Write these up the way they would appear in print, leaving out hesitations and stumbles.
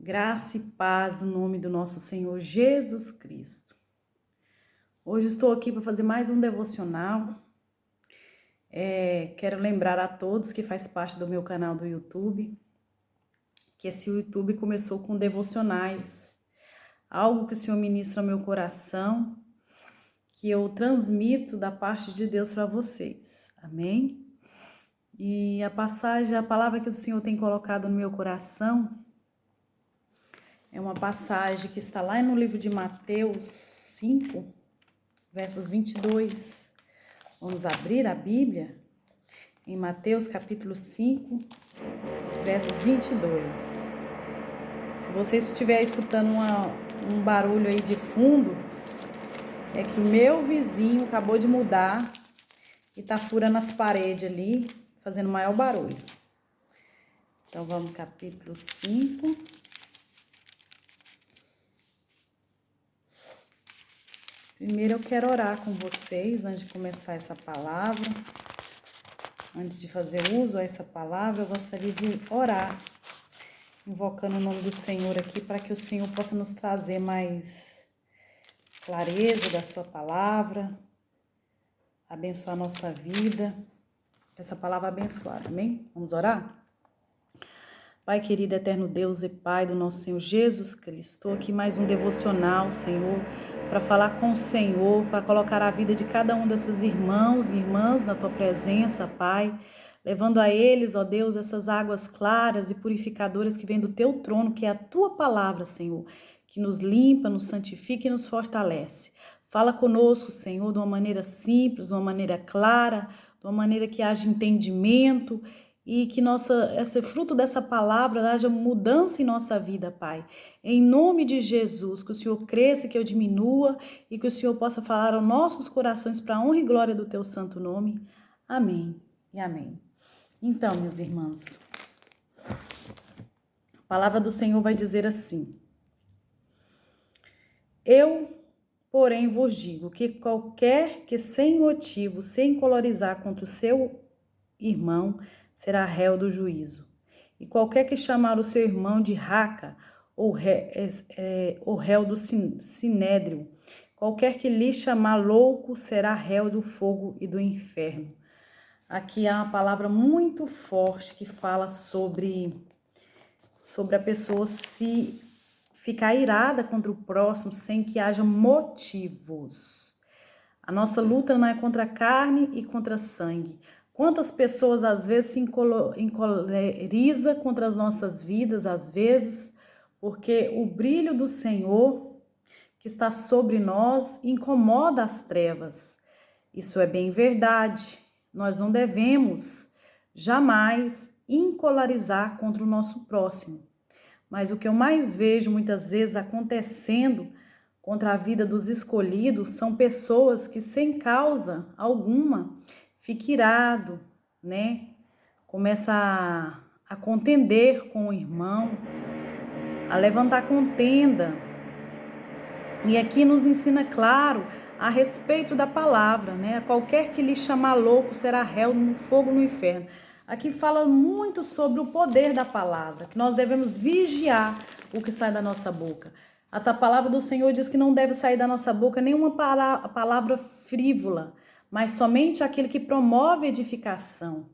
Graça e paz no nome do nosso Senhor Jesus Cristo. Hoje estou aqui para fazer mais um devocional. Quero lembrar a todos que faz parte do meu canal do YouTube, que esse YouTube começou com devocionais, algo que o Senhor ministra ao meu coração, que eu transmito da parte de Deus para vocês. Amém? E a palavra que o Senhor tem colocado no meu coração é uma passagem que está lá no livro de Mateus 5, versos 22. Vamos abrir a Bíblia em Mateus capítulo 5, versos 22. Se você estiver escutando um barulho aí de fundo, é que o meu vizinho acabou de mudar e tá furando as paredes ali, fazendo maior barulho. Então vamos capítulo 5. Primeiro eu quero orar com vocês antes de começar essa palavra. Antes de fazer uso a essa palavra, eu gostaria de orar, invocando o nome do Senhor aqui, para que o Senhor possa nos trazer mais clareza da sua palavra, abençoar a nossa vida, essa palavra abençoada, amém? Vamos orar? Pai querido, eterno Deus e Pai do nosso Senhor Jesus Cristo, estou aqui mais um devocional, Senhor, para falar com o Senhor, para colocar a vida de cada um desses irmãos e irmãs na Tua presença, Pai, levando a eles, ó Deus, essas águas claras e purificadoras que vêm do Teu trono, que é a Tua palavra, Senhor, que nos limpa, nos santifica e nos fortalece. Fala conosco, Senhor, de uma maneira simples, de uma maneira clara, de uma maneira que haja entendimento, e que esse fruto dessa palavra haja mudança em nossa vida, Pai. Em nome de Jesus, que o Senhor cresça, que eu diminua e que o Senhor possa falar aos nossos corações para a honra e glória do Teu santo nome. Amém e amém. Então, minhas irmãs, a palavra do Senhor vai dizer assim: Eu, porém, vos digo que qualquer que sem motivo se encolorizar contra o seu irmão será réu do juízo. E qualquer que chamar o seu irmão de raca, ou réu do sinédrio, qualquer que lhe chamar louco, será réu do fogo e do inferno. Aqui há uma palavra muito forte que fala sobre a pessoa se ficar irada contra o próximo sem que haja motivos. A nossa luta não é contra a carne e contra sangue. Quantas pessoas às vezes se encoleriza contra as nossas vidas, às vezes, porque o brilho do Senhor que está sobre nós incomoda as trevas. Isso é bem verdade. Nós não devemos jamais encolarizar contra o nosso próximo. Mas o que eu mais vejo muitas vezes acontecendo contra a vida dos escolhidos são pessoas que sem causa alguma fica irado, né? Começa a contender com o irmão, a levantar contenda. E aqui nos ensina claro a respeito da palavra, né? Qualquer que lhe chamar louco será réu no fogo no inferno. Aqui fala muito sobre o poder da palavra, que nós devemos vigiar o que sai da nossa boca. A palavra do Senhor diz que não deve sair da nossa boca nenhuma palavra frívola, mas somente aquilo que promove edificação.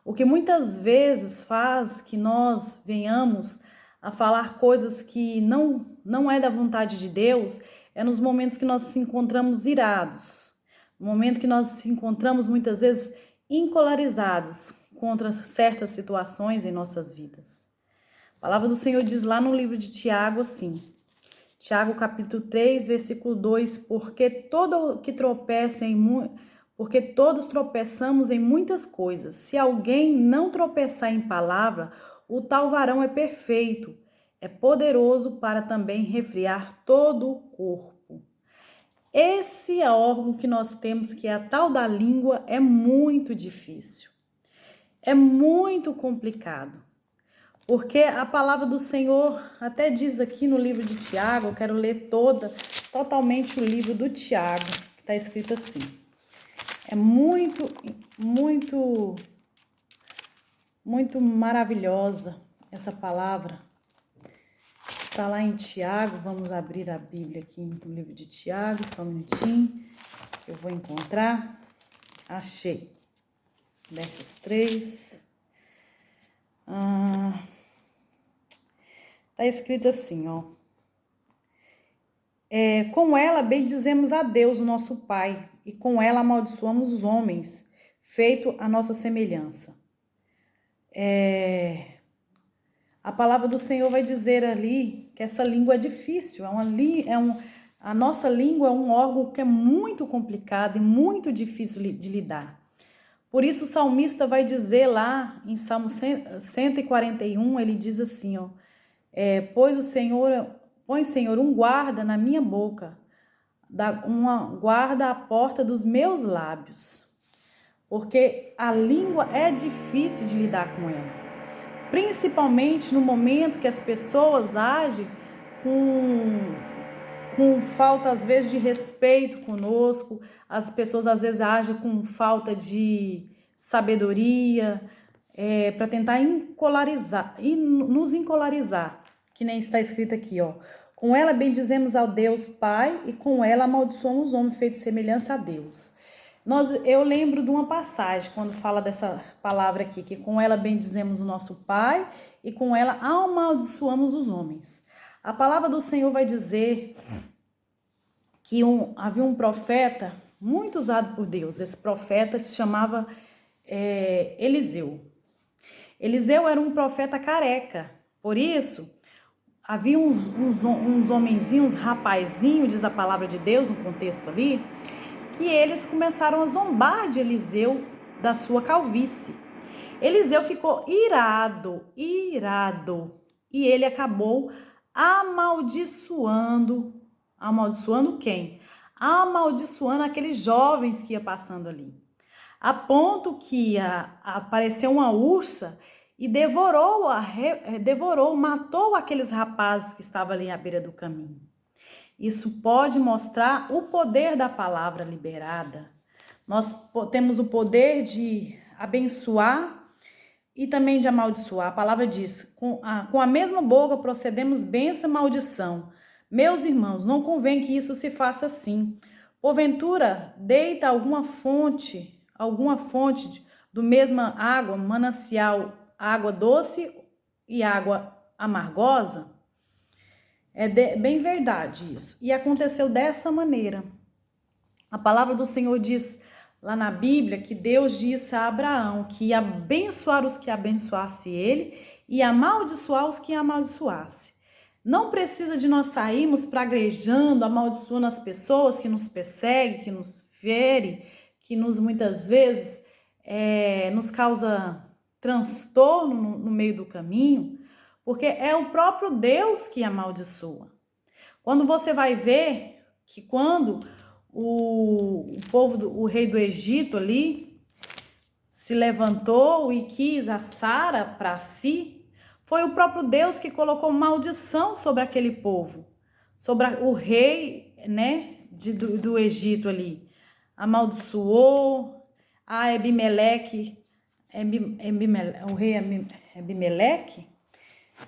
O que muitas vezes faz que nós venhamos a falar coisas que não é da vontade de Deus é nos momentos que nós nos encontramos irados, no momento que nós nos encontramos muitas vezes encolarizados contra certas situações em nossas vidas. A palavra do Senhor diz lá no livro de Tiago assim, Tiago capítulo 3, versículo 2, porque todos tropeçamos em muitas coisas. Se alguém não tropeçar em palavra, o tal varão é perfeito, é poderoso para também refrear todo o corpo. Esse órgão que nós temos, que é a tal da língua, é muito difícil. É muito complicado. Porque a palavra do Senhor até diz aqui no livro de Tiago, eu quero ler totalmente o livro do Tiago, que está escrito assim. É muito maravilhosa essa palavra. Está lá em Tiago, vamos abrir a Bíblia aqui no livro de Tiago, só um minutinho, que eu vou encontrar. Achei. Versos 3. Está escrito assim, ó. Com ela bendizemos a Deus, o nosso Pai, e com ela amaldiçoamos os homens, feito a nossa semelhança. A palavra do Senhor vai dizer ali que essa língua é difícil, a nossa língua é um órgão que é muito complicado e muito difícil de lidar. Por isso o salmista vai dizer lá em Salmo 141, ele diz assim, ó, põe, Senhor, um guarda na minha boca, uma guarda à porta dos meus lábios, porque a língua é difícil de lidar com ela. Principalmente no momento que as pessoas agem com falta, às vezes, de respeito conosco, as pessoas, às vezes, agem com falta de sabedoria, para tentar nos encolarizar, que nem está escrito aqui, ó. Com ela bendizemos ao Deus Pai e com ela amaldiçoamos o homem feito semelhança a Deus. Eu lembro de uma passagem, quando fala dessa palavra aqui, que com ela bendizemos o nosso Pai e com ela amaldiçoamos os homens. A palavra do Senhor vai dizer que havia um profeta muito usado por Deus. Esse profeta se chamava Eliseu. Eliseu era um profeta careca, por isso havia uns homenzinhos, rapazinhos, diz a palavra de Deus no contexto ali, que eles começaram a zombar de Eliseu da sua calvície. Eliseu ficou irado, e ele acabou amaldiçoando quem? Amaldiçoando aqueles jovens que ia passando ali. A ponto que apareceu uma ursa e matou aqueles rapazes que estavam ali à beira do caminho. Isso pode mostrar o poder da palavra liberada. Nós temos o poder de abençoar e também de amaldiçoar. A palavra diz, com a mesma boca procedemos bênção e maldição. Meus irmãos, não convém que isso se faça assim. Porventura, deita alguma fonte do mesma água, manancial, água doce e água amargosa? Bem verdade isso. E aconteceu dessa maneira. A palavra do Senhor diz lá na Bíblia que Deus disse a Abraão que ia abençoar os que abençoasse ele e amaldiçoar os que amaldiçoasse. Não precisa de nós sairmos praguejando, amaldiçoando as pessoas que nos perseguem, que nos ferem, que muitas vezes nos causa transtorno no meio do caminho, porque é o próprio Deus que amaldiçoa. Quando você vai ver que quando o rei do Egito ali se levantou e quis a Sara para si, foi o próprio Deus que colocou maldição sobre aquele povo, sobre o rei, né, do Egito ali. Amaldiçoou a Abimeleque, o rei Abimeleque,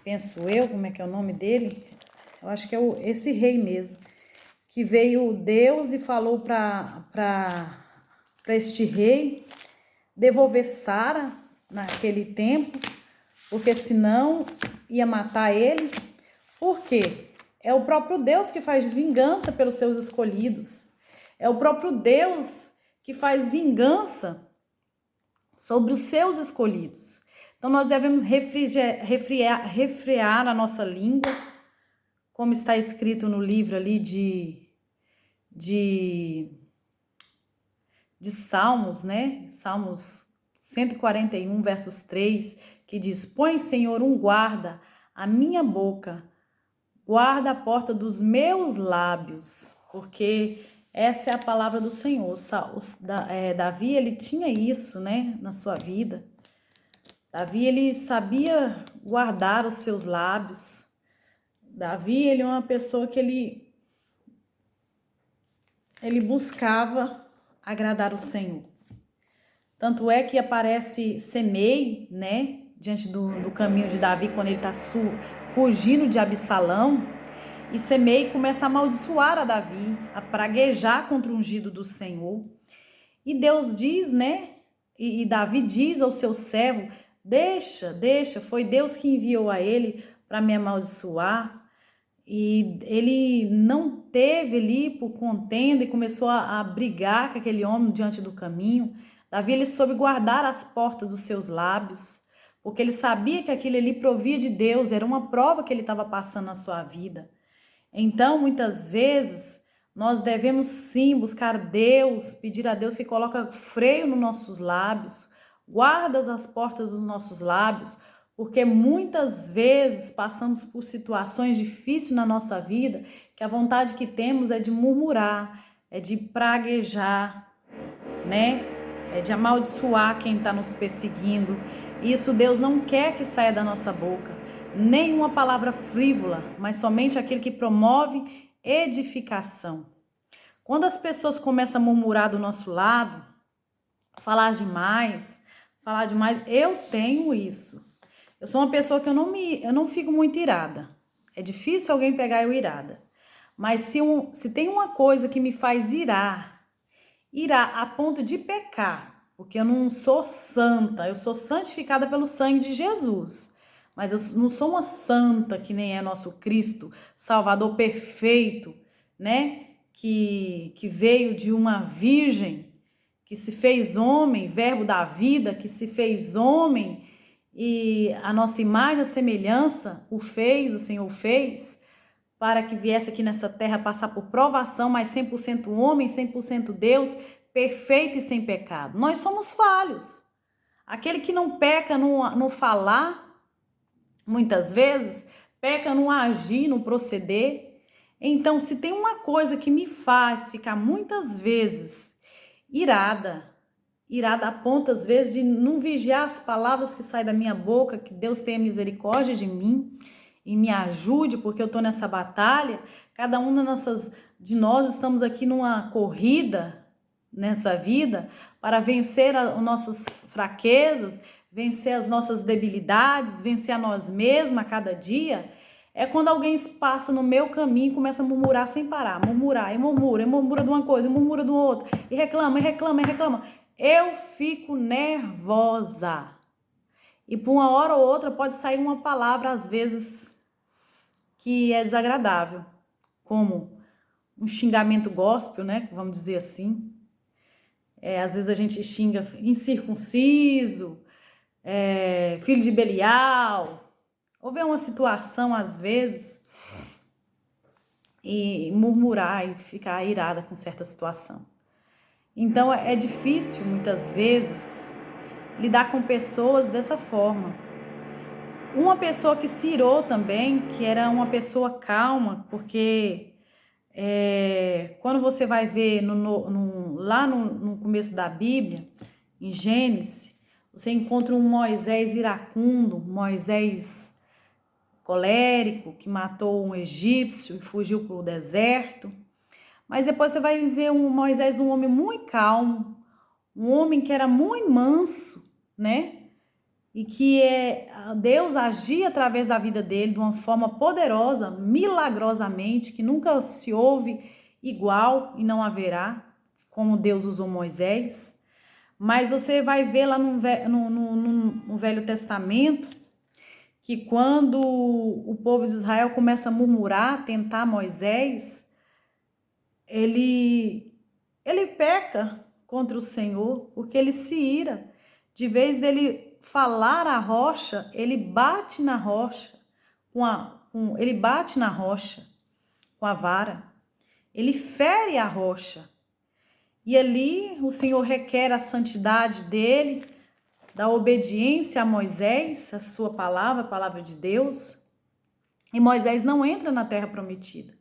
penso eu, como é que é o nome dele? Eu acho que é esse rei mesmo, que veio Deus e falou para este rei devolver Sara naquele tempo, porque senão ia matar ele. Por quê? É o próprio Deus que faz vingança pelos seus escolhidos. É o próprio Deus que faz vingança sobre os seus escolhidos. Então nós devemos refrear a nossa língua, como está escrito no livro ali de Salmos, né? Salmos 141, versos 3, que diz: Põe, Senhor, um guarda à minha boca, guarda a porta dos meus lábios, porque essa é a palavra do Senhor. Davi, ele tinha isso, né, na sua vida. Davi, ele sabia guardar os seus lábios. Davi, ele é uma pessoa que ele buscava agradar o Senhor. Tanto é que aparece Semei, né, diante do caminho de Davi, quando ele está fugindo de Absalão, e Semei começa a amaldiçoar a Davi, a praguejar contra o ungido do Senhor. E Deus diz, né? E Davi diz ao seu servo: deixa, foi Deus que enviou a ele para me amaldiçoar. E ele não teve ali por contenda e começou a brigar com aquele homem diante do caminho. Davi, ele soube guardar as portas dos seus lábios, porque ele sabia que aquilo ali provia de Deus, era uma prova que ele estava passando na sua vida. Então, muitas vezes, nós devemos sim buscar Deus, pedir a Deus que coloque freio nos nossos lábios, guarda as portas dos nossos lábios, porque muitas vezes passamos por situações difíceis na nossa vida, que a vontade que temos é de murmurar, é de praguejar, né? É de amaldiçoar quem está nos perseguindo. Isso Deus não quer que saia da nossa boca. Nenhuma palavra frívola, mas somente aquele que promove edificação. Quando as pessoas começam a murmurar do nosso lado, falar demais, eu tenho isso. Eu sou uma pessoa que eu não fico muito irada. É difícil alguém pegar eu irada. Mas se tem uma coisa que me faz irar a ponto de pecar, porque eu não sou santa, eu sou santificada pelo sangue de Jesus. Mas eu não sou uma santa que nem é nosso Cristo, Salvador perfeito, né? Que veio de uma virgem, que se fez homem, verbo da vida, que se fez homem, e a nossa imagem, a semelhança, o Senhor fez, para que viesse aqui nessa terra passar por provação, mas 100% homem, 100% Deus, perfeito e sem pecado. Nós somos falhos. Aquele que não peca no falar, muitas vezes, peca no agir, no proceder. Então, se tem uma coisa que me faz ficar muitas vezes irada a ponto, às vezes, de não vigiar as palavras que saem da minha boca, que Deus tenha misericórdia de mim e me ajude, porque eu estou nessa batalha. Cada uma de nós estamos aqui numa corrida nessa vida para vencer as nossas fraquezas, vencer as nossas debilidades, vencer a nós mesmos a cada dia. É quando alguém passa no meu caminho e começa a murmurar sem parar, murmurar, e murmura de uma coisa, e murmura do outro, e reclama. Eu fico nervosa. E por uma hora ou outra pode sair uma palavra, às vezes, que é desagradável, como um xingamento gospel, né? Vamos dizer assim. Às vezes a gente xinga incircunciso, filho de Belial. Houve uma situação, às vezes, e murmurar e ficar irada com certa situação. Então, é difícil, muitas vezes, lidar com pessoas dessa forma. Uma pessoa que se irou também, que era uma pessoa calma, porque quando você vai ver lá no começo da Bíblia, em Gênesis, você encontra um Moisés iracundo, Moisés colérico, que matou um egípcio e fugiu para o deserto. Mas depois você vai ver um Moisés, um homem muito calmo, um homem que era muito manso, né? E que Deus agia através da vida dele de uma forma poderosa, milagrosamente, que nunca se houve igual e não haverá, como Deus usou Moisés. Mas você vai ver lá no Velho Testamento que quando o povo de Israel começa a murmurar, tentar Moisés, ele peca contra o Senhor, porque ele se ira. De vez dele falar a rocha, ele bate na rocha ele bate na rocha com a vara. Ele fere a rocha. E ali o Senhor requer a santidade dele, da obediência a Moisés, a sua palavra, a palavra de Deus. E Moisés não entra na terra prometida,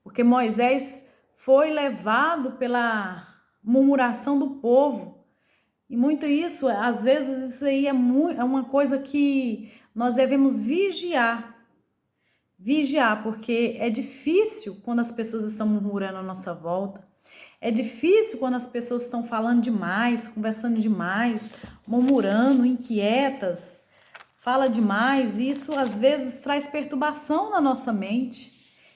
porque Moisés foi levado pela murmuração do povo. E muito isso, às vezes, isso aí é uma coisa que nós devemos vigiar. Vigiar, porque é difícil quando as pessoas estão murmurando à nossa volta. É difícil quando as pessoas estão falando demais, conversando demais, murmurando, inquietas, fala demais, e isso às vezes traz perturbação na nossa mente.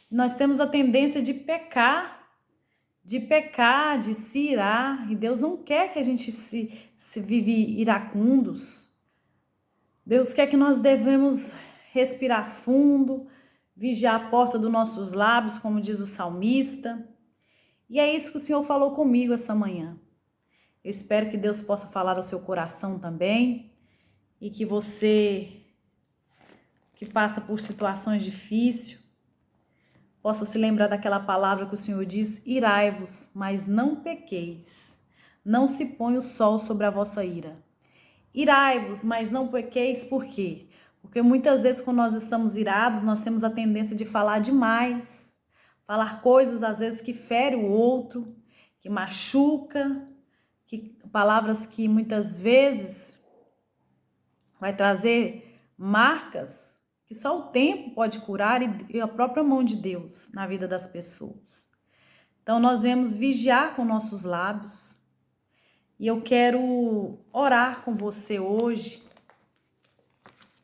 Nós temos a tendência de pecar, de se irar, e Deus não quer que a gente se vive iracundos. Deus quer que nós devemos respirar fundo, vigiar a porta dos nossos lábios, como diz o salmista. E é isso que o Senhor falou comigo esta manhã. Eu espero que Deus possa falar ao seu coração também, e que você, que passa por situações difíceis, possa se lembrar daquela palavra que o Senhor diz: irai-vos, mas não pequeis. Não se põe o sol sobre a vossa ira. Irai-vos, mas não pequeis, por quê? Porque muitas vezes quando nós estamos irados, nós temos a tendência de falar demais. Falar coisas às vezes que fere o outro, que machuca, palavras que muitas vezes vai trazer marcas que só o tempo pode curar e a própria mão de Deus na vida das pessoas. Então nós devemos vigiar com nossos lábios. E eu quero orar com você hoje.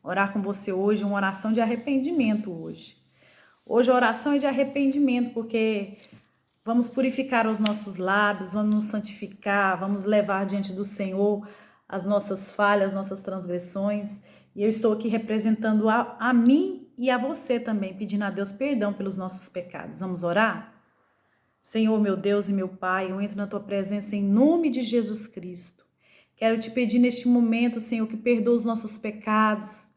Uma oração de arrependimento hoje. Hoje a oração é de arrependimento, porque vamos purificar os nossos lábios, vamos nos santificar, vamos levar diante do Senhor as nossas falhas, nossas transgressões. E eu estou aqui representando a mim e a você também, pedindo a Deus perdão pelos nossos pecados. Vamos orar? Senhor, meu Deus e meu Pai, eu entro na Tua presença em nome de Jesus Cristo. Quero te pedir neste momento, Senhor, que perdoe os nossos pecados.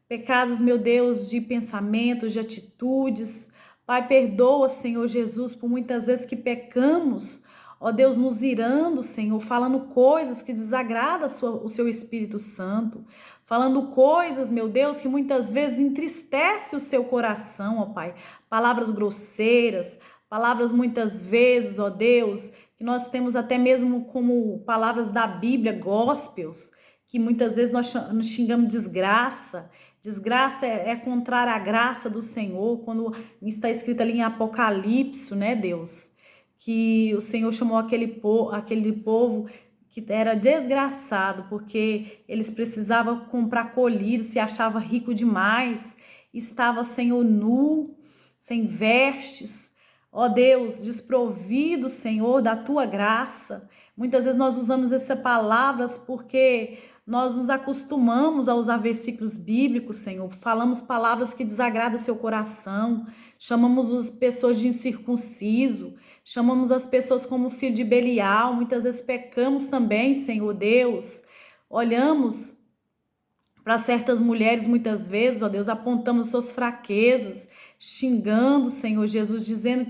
Pecados, meu Deus, de pensamentos, de atitudes. Pai, perdoa, Senhor Jesus, por muitas vezes que pecamos, ó Deus, nos irando, Senhor, falando coisas que desagradam o seu Espírito Santo, falando coisas, meu Deus, que muitas vezes entristece o seu coração, ó Pai, palavras grosseiras, palavras muitas vezes, ó Deus, que nós temos até mesmo como palavras da Bíblia, gospels, que muitas vezes nós xingamos desgraça. Desgraça é contrária à graça do Senhor, quando está escrito ali em Apocalipse, né, Deus? Que o Senhor chamou aquele povo que era desgraçado, porque eles precisavam comprar colírio, se achava rico demais, estava, Senhor, nu, sem vestes, ó Deus, desprovido, Senhor, da Tua graça. Muitas vezes nós usamos essas palavras porque nós nos acostumamos a usar versículos bíblicos, Senhor. Falamos palavras que desagradam o seu coração. Chamamos as pessoas de incircunciso. Chamamos as pessoas como filho de Belial. Muitas vezes pecamos também, Senhor Deus. Olhamos para certas mulheres, muitas vezes, ó Deus, apontamos suas fraquezas, xingando, Senhor Jesus, dizendo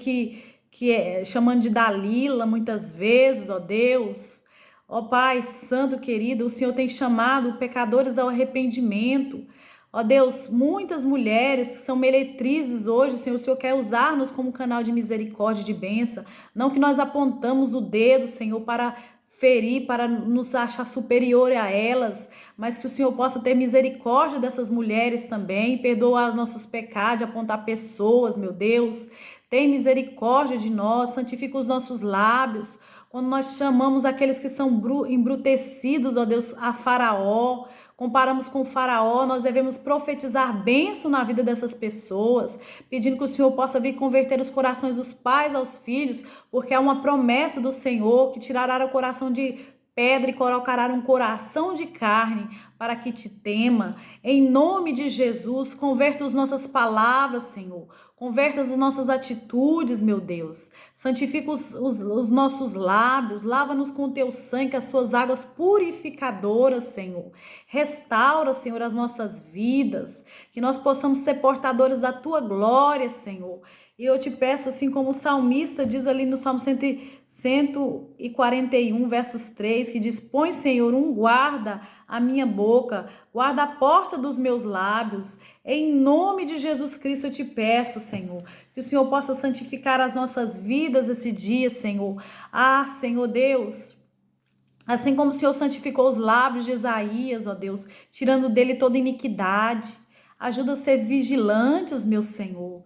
chamando de Dalila, muitas vezes, ó Deus. Ó Pai Santo querido, o Senhor tem chamado pecadores ao arrependimento. Ó Deus, muitas mulheres que são meretrizes hoje, Senhor, o Senhor quer usar-nos como canal de misericórdia, de bênção. Não que nós apontamos o dedo, Senhor, para ferir, para nos achar superior a elas, mas que o Senhor possa ter misericórdia dessas mulheres também, perdoar nossos pecados, apontar pessoas, meu Deus. Tem misericórdia de nós, santifica os nossos lábios. Quando nós chamamos aqueles que são embrutecidos, ó Deus, a Faraó, comparamos com o Faraó, nós devemos profetizar bênção na vida dessas pessoas, pedindo que o Senhor possa vir converter os corações dos pais aos filhos, porque há uma promessa do Senhor que tirará o coração de pedra e colocará um coração de carne para que te tema. Em nome de Jesus, converta as nossas palavras, Senhor. Converta as nossas atitudes, meu Deus. Santifica os nossos lábios. Lava-nos com o teu sangue, as tuas águas purificadoras, Senhor. Restaura, Senhor, as nossas vidas. Que nós possamos ser portadores da tua glória, Senhor. E eu te peço, assim como o salmista diz ali no Salmo 141, versos 3, que diz: põe, Senhor, um guarda à minha boca, guarda a porta dos meus lábios. Em nome de Jesus Cristo eu te peço, Senhor, que o Senhor possa santificar as nossas vidas esse dia, Senhor. Ah, Senhor Deus, assim como o Senhor santificou os lábios de Isaías, ó Deus, tirando dele toda iniquidade. Ajuda a ser vigilantes, meu Senhor.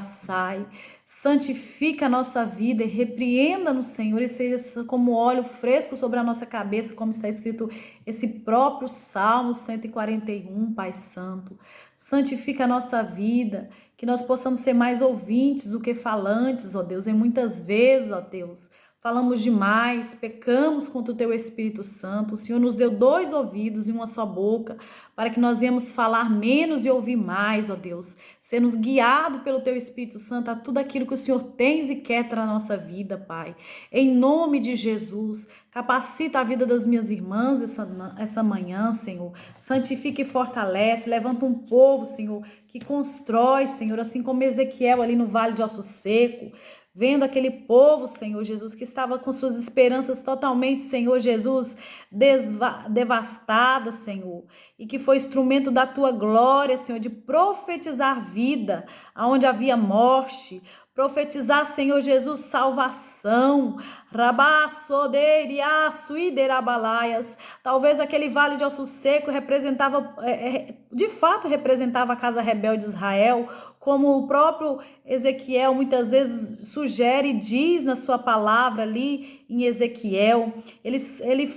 Sai. Santifica a nossa vida e repreenda-nos, Senhor, e seja como óleo fresco sobre a nossa cabeça, como está escrito esse próprio Salmo 141, Pai Santo. Santifica a nossa vida, que nós possamos ser mais ouvintes do que falantes, ó Deus, e muitas vezes, ó Deus, falamos demais, pecamos contra o Teu Espírito Santo. O Senhor nos deu 2 ouvidos e uma só boca, para que nós viemos falar menos e ouvir mais, ó Deus. Ser-nos guiado pelo Teu Espírito Santo a tudo aquilo que o Senhor tens e quer para a nossa vida, Pai. Em nome de Jesus, capacita a vida das minhas irmãs essa manhã, Senhor. Santifica e fortalece, levanta um povo, Senhor, que constrói, Senhor, assim como Ezequiel ali no Vale de Osso Seco, vendo aquele povo, Senhor Jesus, que estava com suas esperanças totalmente, Senhor Jesus, devastada, Senhor, e que foi instrumento da Tua glória, Senhor, de profetizar vida, aonde havia morte, profetizar, Senhor Jesus, salvação. Talvez aquele vale de Osso Seco representava, de fato representava a casa rebelde de Israel, como o próprio Ezequiel muitas vezes sugere e diz na sua palavra ali em Ezequiel. Ele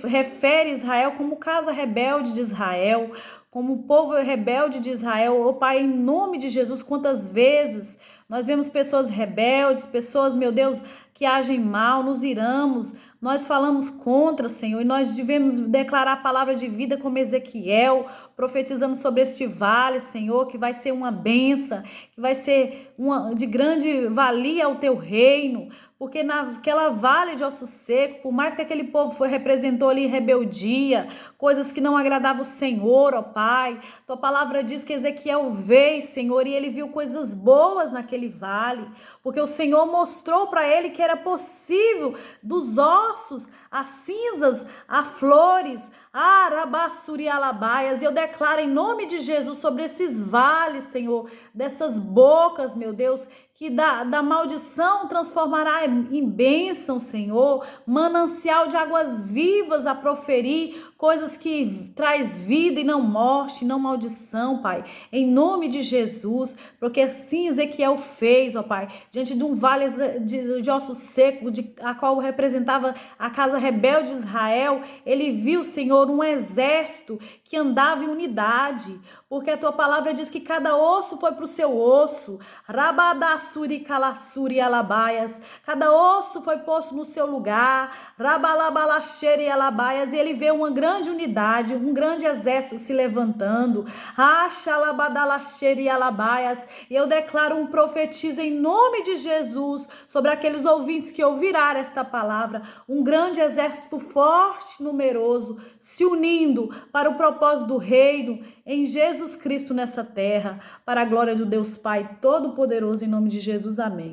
refere Israel como casa rebelde de Israel, como o povo rebelde de Israel. Ó Pai, em nome de Jesus, quantas vezes nós vemos pessoas rebeldes, pessoas, meu Deus, que agem mal, nos iramos, nós falamos contra, Senhor, e nós devemos declarar a palavra de vida como Ezequiel, profetizando sobre este vale, Senhor, que vai ser uma bênção, que vai ser de grande valia ao Teu reino, porque naquela vale de Osso Seco, por mais que aquele povo representou ali rebeldia, coisas que não agradavam o Senhor, ó Pai, Tua palavra diz que Ezequiel veio, Senhor, e ele viu coisas boas naquele vale, porque o Senhor mostrou para ele que era possível dos ossos, as cinzas, a flores, arabassurialabaias, e eu declaro em nome de Jesus sobre esses vales, Senhor, dessas bocas, meu Deus, que da maldição transformará em bênção, Senhor, manancial de águas vivas a proferir, coisas que traz vida e não morte, não maldição, Pai, em nome de Jesus, porque assim Ezequiel fez, ó Pai, diante de um vale de osso seco, a qual representava a casa rebelde de Israel, ele viu, Senhor, um exército que andava em unidade, porque a Tua palavra diz que cada osso foi para o seu osso, rabadassuri calassuri alabaias, cada osso foi posto no seu lugar, rabalabalaxere alabaias, e ele vê uma grande unidade, um grande exército se levantando, achalabadalaxere alabaias, e eu declaro profetizo em nome de Jesus sobre aqueles ouvintes que ouvirão esta palavra, um grande exército forte, numeroso, se unindo para o propósito do reino em Jesus Cristo nessa terra, para a glória do Deus Pai Todo-Poderoso, em nome de Jesus, amém.